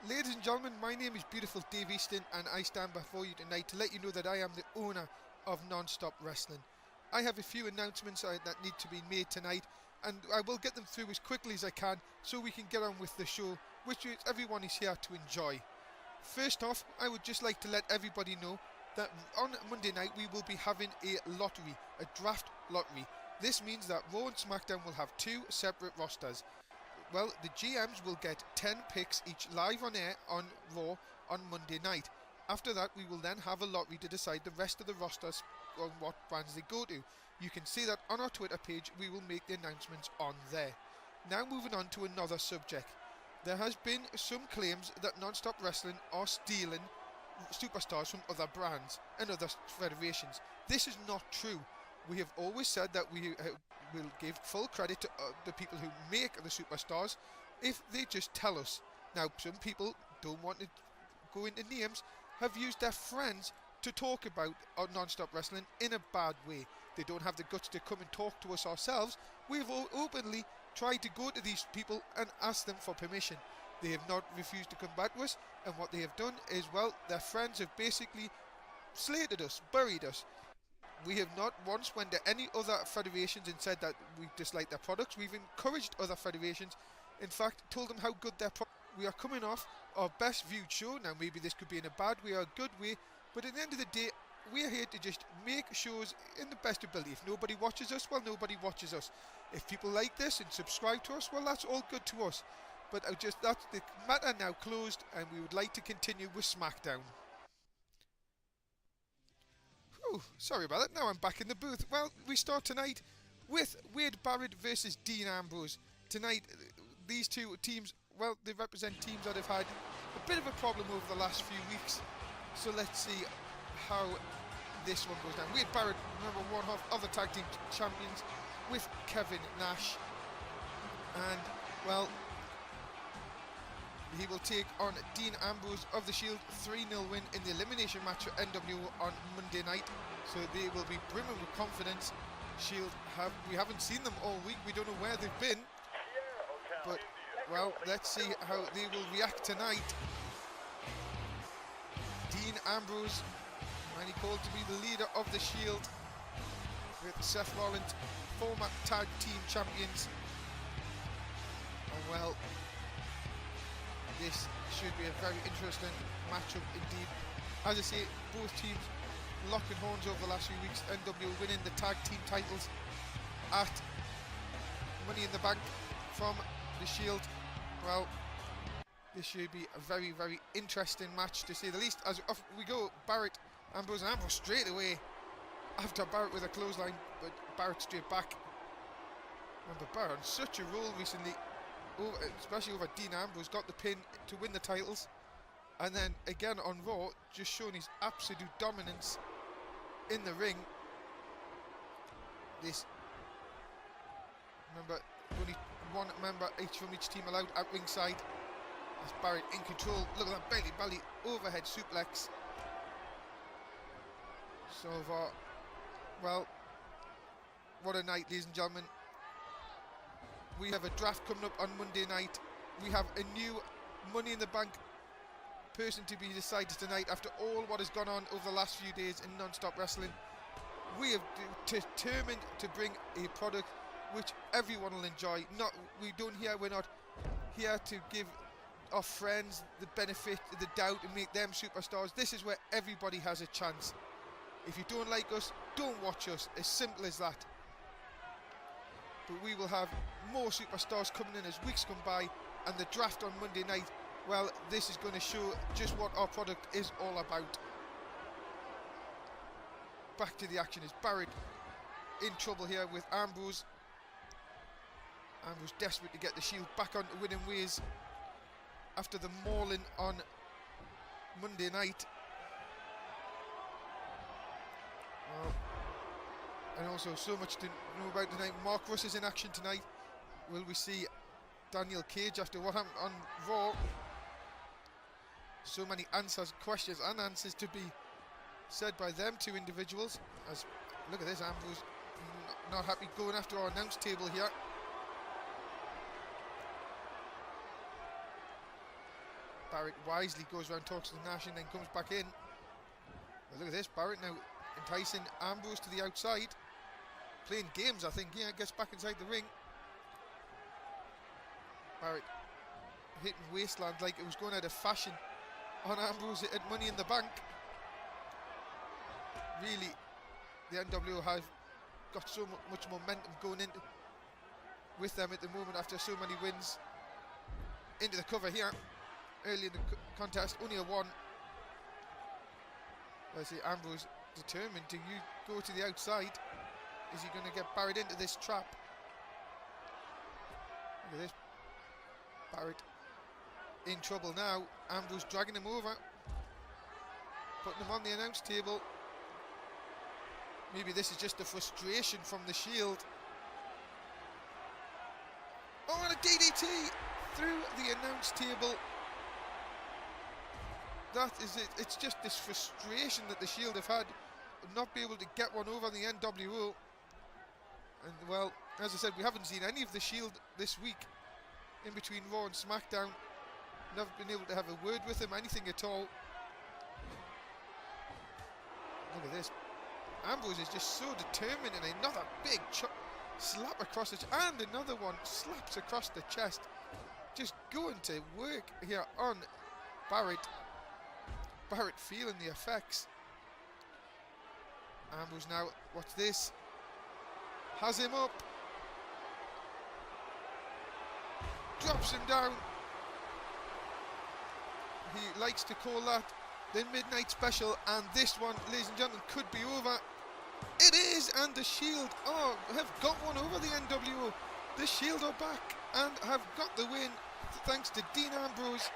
Ladies and gentlemen, my name is Beautiful Dave Easton and I stand before you tonight to let you know that I am the owner of Non-Stop Wrestling. I have a few announcements that need to be made tonight, and I will get them through as quickly as I can so we can get on with the show, which everyone is here to enjoy. First off, I would just like to let everybody know that on Monday night we will be having a lottery, a draft lottery. This means that Raw and Smackdown will have two separate rosters. Well, the GMs will get 10 picks each live on air on Raw on Monday night. After that, we will then have a lottery to decide the rest of the rosters on what brands they go to. You can see that on our Twitter page. We will make the announcements on there. Now moving on to another subject. There has been some claims that Non-Stop Wrestling are stealing superstars from other brands and other federations. This is not true. We have always said that we will give full credit to the people who make the superstars if they just tell us. Now, some people don't want to go into names, have used their friends to talk about Non-Stop Wrestling in a bad way. They don't have the guts to come and talk to us ourselves. We've openly tried to go to these people and ask them for permission. They have not refused to come back to us, and what they have done is, well, their friends have basically slated us, buried us. We have not once went to any other federations and said that we dislike their products. We've encouraged other federations, in fact told them how good their products. We are coming off our best viewed show. Now maybe this could be in a bad way or a good way, but at the end of the day we are here to just make shows in the best ability. If nobody watches us, well, nobody watches us. If people like this and subscribe to us, well, that's all good to us. But that's the matter now closed, and we would like to continue with Smackdown. Sorry about that. Now I'm back in the booth. Well, we start tonight with Wade Barrett versus Dean Ambrose. Tonight, these two teams, well, they represent teams that have had a bit of a problem over the last few weeks. So let's see how this one goes down. Wade Barrett, number one half of the tag team champions, with Kevin Nash. And, well, he will take on Dean Ambrose of the Shield, 3-0 win in the elimination match for NWO on Monday night. So they will be brimming with confidence. Shield we haven't seen them all week. We don't know where they've been. But, well, let's see how they will react tonight. Dean Ambrose, and he called to be the leader of the Shield, with Seth Rollins, former tag team champions. And, well, this should be a very interesting matchup indeed. As I say, both teams locking horns over the last few weeks. NWO winning the tag team titles at Money in the Bank from the Shield. Well, this should be a very, very interesting match to say the least. As off we go, Barrett, Ambrose, and Ambrose straight away after Barrett with a clothesline, but Barrett straight back. Remember, Barrett on such a roll recently, especially over Dean Ambrose, got the pin to win the titles, and then again on Raw, just showing his absolute dominance in the ring. This, remember, only one member each from each team allowed at ringside. As Barrett in control. Look at that belly overhead suplex. So far, well, what a night, ladies and gentlemen. We have a draft coming up on Monday night. We have a new Money in the Bank person to be decided tonight after all what has gone on over the last few days in Non-Stop Wrestling. We have determined to bring a product which everyone will enjoy. We're not here to give our friends the benefit of the doubt and make them superstars. This is where everybody has a chance. If you don't like us, don't watch us. As simple as that. But we will have more superstars coming in as weeks come by, and the draft on Monday night, well, this is going to show just what our product is all about. Back to the action is Barrett in trouble here with Ambrose. Ambrose desperate to get the Shield back onto winning ways after the mauling on Monday night. Well, and also so much to know about tonight. Mark Russ is in action tonight. Will we see Daniel Cage after what happened on Raw? So many questions and answers to be said by them two individuals. As look at this, Ambrose not happy going after our announce table here. Barrett wisely goes around, talks to Nash, and then comes back in. Well, look at this, Barrett now enticing Ambrose to the outside. Playing games, I think. Yeah, gets back inside the ring. Barrett hitting wasteland like it was going out of fashion on Ambrose at Money in the Bank. Really, the NWO have got so much momentum going into with them at the moment after so many wins. Into the cover here, early in the contest, only a 1. I see Ambrose determined to go to the outside. Is he going to get Barrett into this trap? Look at this. Barrett in trouble now. Ambrose dragging him over, putting him on the announce table. Maybe this is just the frustration from the Shield. Oh, and a DDT through the announce table. That is it. It's just this frustration that the Shield have had of not be able to get one over the NWO. And well, as I said, we haven't seen any of the Shield this week in between Raw and SmackDown. Never been able to have a word with him, anything at all. Look at this. Ambrose is just so determined, and another big slap across the chest, and another one slaps across the chest. Just going to work here on Barrett. Barrett feeling the effects. Ambrose now, watch this. Has him up. Drops him down. He likes to call that the Midnight Special, and this one, ladies and gentlemen, could be over. It is, and the Shield have got one over the NWO. The Shield are back and have got the win thanks to Dean Ambrose.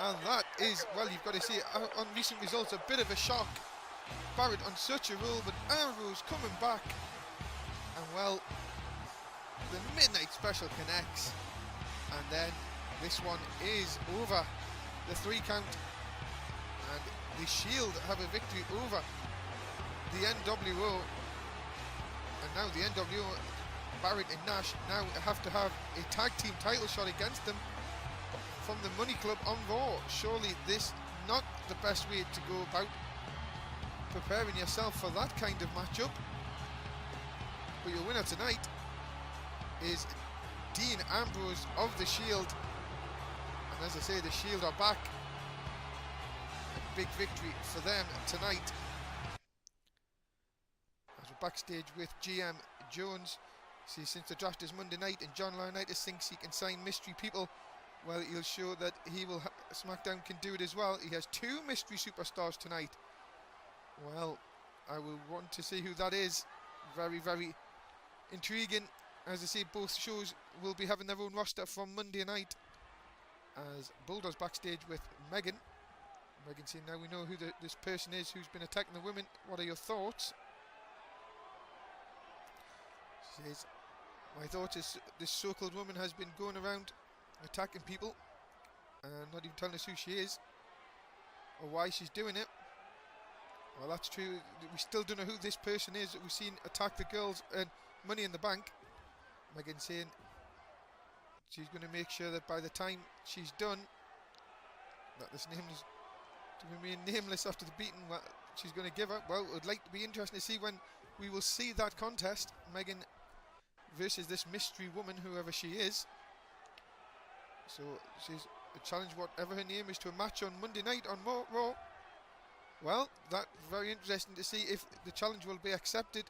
And that is, well, you've got to see on recent results, a bit of a shock. Barrett on such a roll, but Ambrose coming back. And well, the Midnight Special connects. And then this one is over. The 3 count. And the Shield have a victory over the NWO. And now the NWO, Barrett and Nash, now have to have a tag team title shot against them from the Money Club on Raw. Surely this not the best way to go about preparing yourself for that kind of matchup. But your winner tonight is Dean Ambrose of the Shield. And as I say, the Shield are back. A big victory for them tonight. As we're backstage with GM Jones. See, since the draft is Monday night and John Laurinaitis thinks he can sign mystery people, well, he'll show that he will. SmackDown can do it as well. He has 2 mystery superstars tonight. Well, I will want to see who that is. Very, very intriguing. As I say, both shows will be having their own roster from Monday night. As Bulldoze backstage with Megan. Megan saying, now we know who this person is who's been attacking the women. What are your thoughts? She says, my thoughts is this so-called woman has been going around attacking people and not even telling us who she is or why she's doing it. Well, that's true. We still don't know who this person is that we've seen attack the girls and Money in the Bank. Megan saying she's going to make sure that by the time she's done, that this name is to remain nameless after the beating what she's going to give her. Well, it would like to be interesting to see when we will see that contest. Megan versus this mystery woman, whoever she is. So she's a challenge, whatever her name is, to a match on Monday night on Raw. Well, that's very interesting to see if the challenge will be accepted.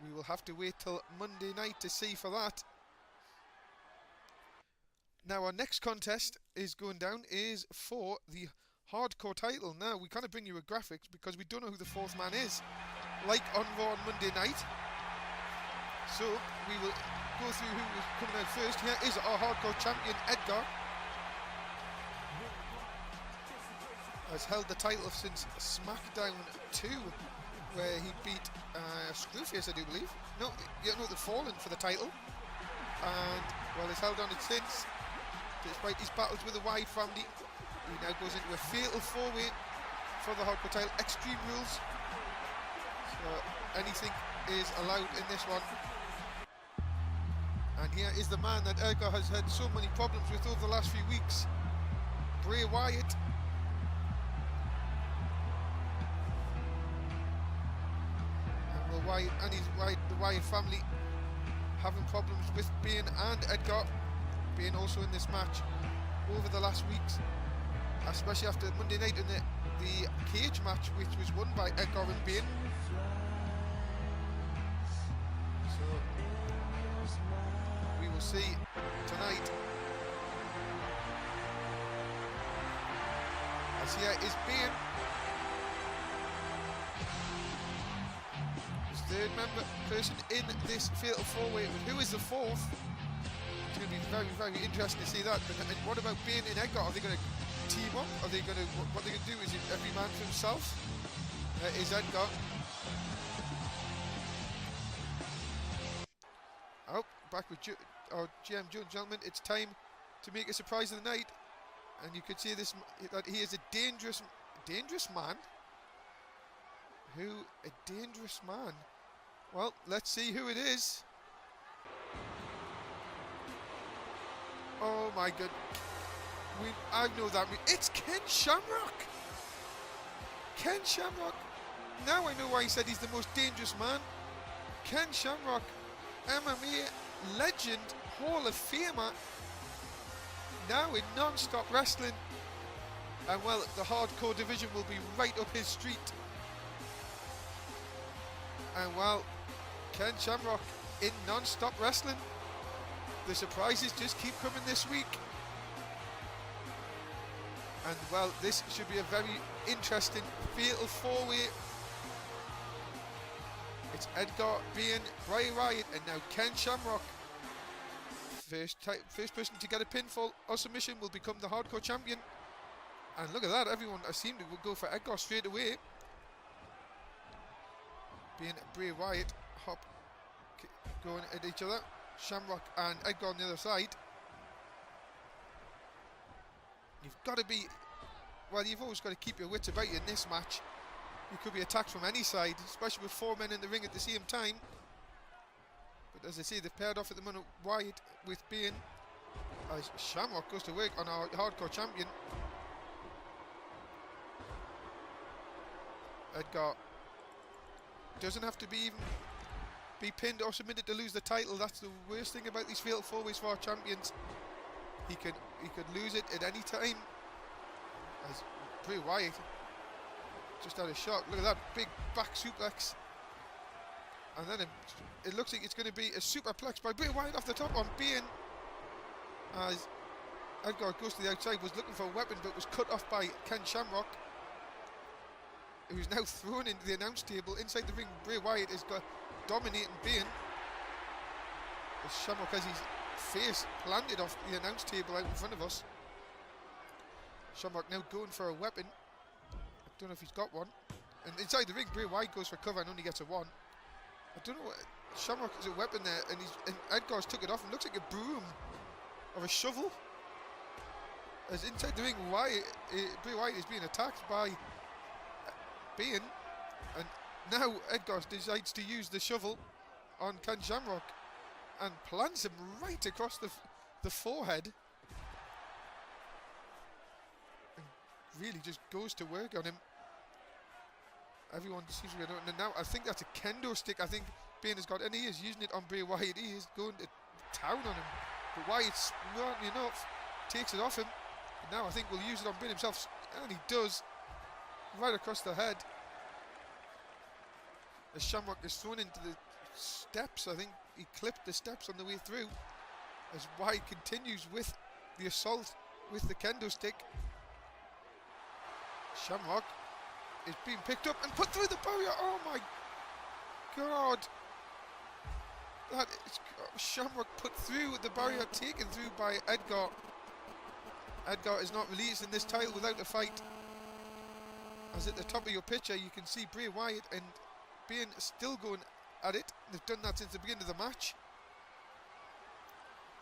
We will have to wait till Monday night to see for that. Now our next contest is going down is for the hardcore title. Now we kind of bring you a graphics because we don't know who the 4th man is, like on Raw on Monday night. So we will go through who is coming out first. Here is our hardcore champion, EDGAR. Has held the title since SmackDown 2, where he beat Screwface, I do believe. No, the Fallen for the title. And, well, he's held on it since. Despite his battles with the Wyatt family, he now goes into a fatal 4-way for the hardcore title. Extreme rules. So, anything is allowed in this one. And here is the man that EDGAR has had so many problems with over the last few weeks. Bray Wyatt. And Will Wyatt and the Wyatt family having problems with BANE and EDGAR. BANE also in this match over the last weeks, especially after Monday night in the cage match, which was won by EDGAR and BANE. So we will see tonight. As here is BANE, his third person in this fatal four-way. Who is the fourth? It's going to be very, very interesting to see that. And what about BANE and EDGAR? Are they going to team up? Are they going to? What they're going to do is every man for himself? Is EDGAR? Oh, back with our GM, gentlemen. It's time to make a surprise of the night. And you could see this, that he is a dangerous man. Who? A dangerous man. Well, let's see who it is. Oh my god. I know that. It's Ken Shamrock. Ken Shamrock. Now I know why he said he's the most dangerous man. Ken Shamrock, MMA legend, Hall of Famer. Now in non-stop wrestling, and well, the hardcore division will be right up his street. And well, Ken Shamrock in non-stop wrestling. The surprises just keep coming this week. And well, this should be a very interesting fatal four-way. It's EDGAR, BANE, Bray Wyatt, and now Ken Shamrock. First person to get a pinfall or submission will become the hardcore champion. And look at that, everyone I seem to go for EDGAR straight away. BANE, Bray Wyatt going at each other. Shamrock and EDGAR on the other side. You've got to be, well, you've always got to keep your wits about you in this match. You could be attacked from any side, especially with four men in the ring at the same time. But as I say, they've paired off at the moment Wyatt with BANE, as Shamrock goes to work on our hardcore champion. EDGAR doesn't have to be pinned or submitted to lose the title. That's the worst thing about these fatal four-ways for our champions. He could lose it at any time. As Bray Wyatt just had a shot. Look at that big back suplex. And then it looks like it's going to be a superplex by Bray Wyatt off the top on BANE. As EDGAR goes to the outside, was looking for a weapon but was cut off by Ken Shamrock, who's now thrown into the announce table inside the ring. Bray Wyatt is dominating BANE. As Shamrock has his face planted off the announce table out in front of us. Shamrock now going for a weapon. I don't know if he's got one. And inside the ring, Bray Wyatt goes for cover and only gets a one. I don't know what Shamrock has a weapon there, and EDGAR's took it off and looks like a broom or a shovel. As inside the ring, Bray Wyatt is being attacked by BANE, and now EDGAR decides to use the shovel on Ken Shamrock and plants him right across the forehead. And really just goes to work on him. Everyone seems to be doing it now. I think that's a kendo stick. I think BANE has got, and he is using it on Bray Wyatt. He is going to town on him. But Wyatt, smartly enough, takes it off him. And now I think we'll use it on BANE himself. And he does. Right across the head. As Shamrock is thrown into the steps. I think he clipped the steps on the way through. As Wyatt continues with the assault with the kendo stick. Shamrock is being picked up and put through the barrier. Oh my god. That is Shamrock put through the barrier, taken through by EDGAR. EDGAR is not released in this title without a fight. As at the top of your picture you can see Bray Wyatt and BANE still going at it. They've done that since the beginning of the match.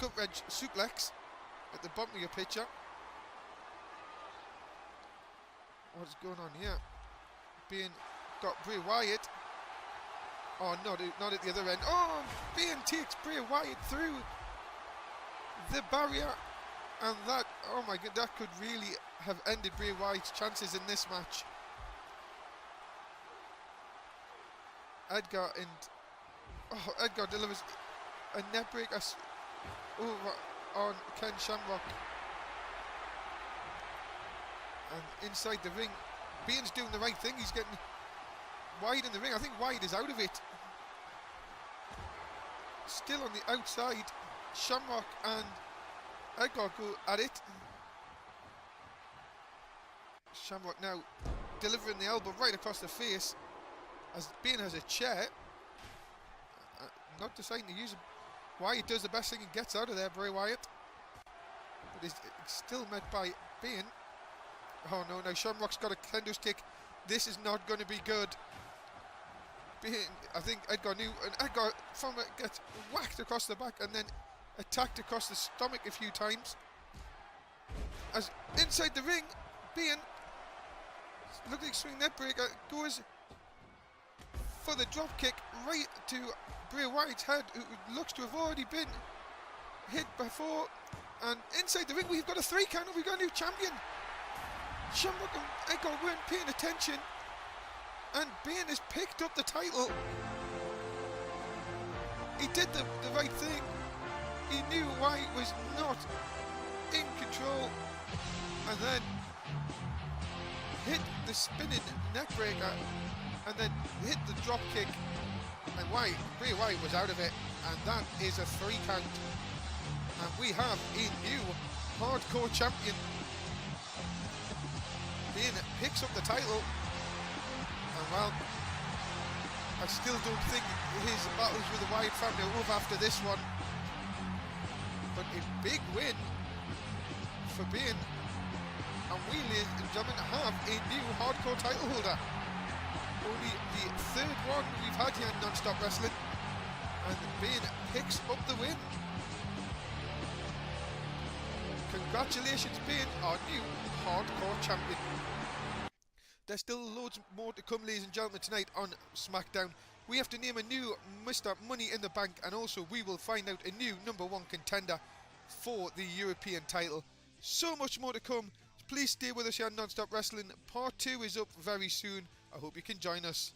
Gut wrench suplex at the bottom of your picture. What's going on here? BANE got Bray Wyatt. Oh, not at the other end. Oh, BANE takes Bray Wyatt through the barrier. And that, oh my god, that could really have ended Bray Wyatt's chances in this match. Edgar Edgar delivers a neck breaker over on Ken Shamrock. And inside the ring, Bane's doing the right thing. He's getting wide in the ring. I think Wyatt is out of it. Still on the outside, Shamrock and Edgar go at it. Shamrock now delivering the elbow right across the face as Bane has a chair. Not deciding to use it. Wyatt does the best thing and gets out of there, Bray Wyatt. But is still met by Bane. Oh no, now Shamrock's got a kendo kick. This is not going to be good. Bane, I think Edgar knew, and Edgar from it gets whacked across the back and then attacked across the stomach a few times. As inside the ring, Bane, looking like swing net breaker, goes for the drop kick right to Bray Wyatt's head, who looks to have already been hit before. And inside the ring, we've got a 3 count, we've got a new champion. Shamrock and Edgar weren't paying attention, and Bane has picked up the title. He did the right thing. He knew Wyatt was not in control, and then hit the spinning neck breaker, and then hit the drop kick, and Bray Wyatt was out of it, and that is a 3 count. And we have a new hardcore champion. Bane picks up the title, and well, I still don't think his battles with the Wyatt family are over after this one. But a big win for Bane, and we, ladies and gentlemen, have a new hardcore title holder. Only the 3rd one we've had here in Non-Stop Wrestling, and Bane picks up the win. Congratulations, Bane, our new hardcore champion. There's still loads more to come, ladies and gentlemen, tonight on Smackdown. We have to name a new Mr. Money in the Bank, and also we will find out a new #1 contender for the European title. So much more to come. Please stay with us here on Non-Stop Wrestling. Part 2 is up very soon. I hope you can join us.